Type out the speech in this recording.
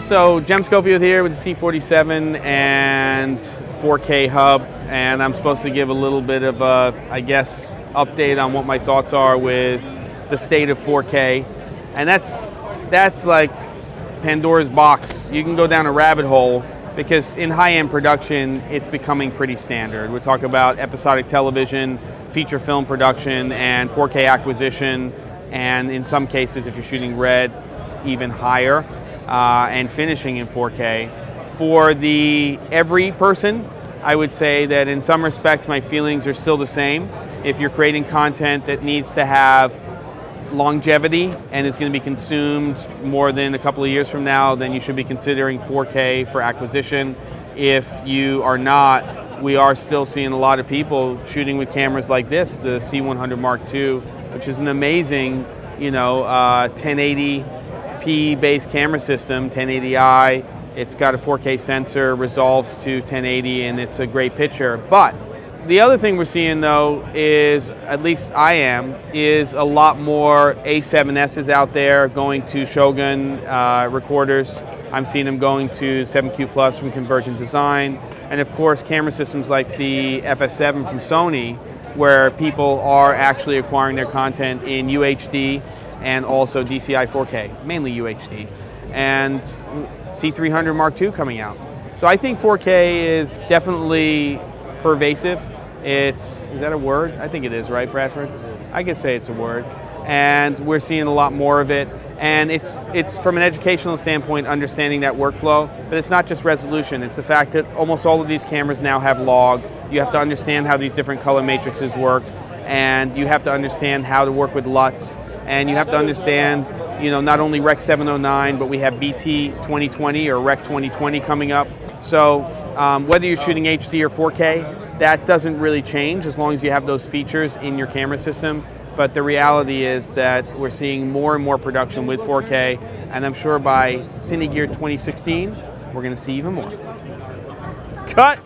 So Jem Schofield here with the C47 and 4K hub, and I'm supposed to give a little bit of a, I guess, update on what my thoughts are with the state of 4K. And that's like Pandora's box. You can go down a rabbit hole because in high-end production, it's becoming pretty standard. We talk about episodic television, feature film production, and 4K acquisition, and in some cases, if you're shooting red, even higher, and finishing in 4K. For the every person, I would say that in some respects, my feelings are still the same. If you're creating content that needs to have longevity and is going to be consumed more than a couple of years from now, then you should be considering 4K for acquisition. If you are not, we are still seeing a lot of people shooting with cameras like this, the C100 Mark II, which is an amazing, 1080p based camera system, 1080i. It's got a 4K sensor, resolves to 1080, and it's a great picture. But the other thing we're seeing, though, is, at least I am, is a lot more A7Ss out there going to Shogun recorders. I'm seeing them going to 7Q Plus from Convergent Design. And of course, camera systems like the FS7 from Sony, where people are actually acquiring their content in UHD and also DCI 4K, mainly UHD. And C300 Mark II coming out. So I think 4K is definitely pervasive. Is that a word? I think it is, right, Bradford? I could say it's a word. And we're seeing a lot more of it. And it's from an educational standpoint, understanding that workflow, but it's not just resolution. It's the fact that almost all of these cameras now have log. You have to understand how these different color matrices work, and you have to understand how to work with LUTs, and you have to understand, not only Rec 709, but we have BT 2020 or Rec 2020 coming up. So whether you're shooting HD or 4K, that doesn't really change as long as you have those features in your camera system. But the reality is that we're seeing more and more production with 4K, and I'm sure by Cine Gear 2016, we're going to see even more. Cut!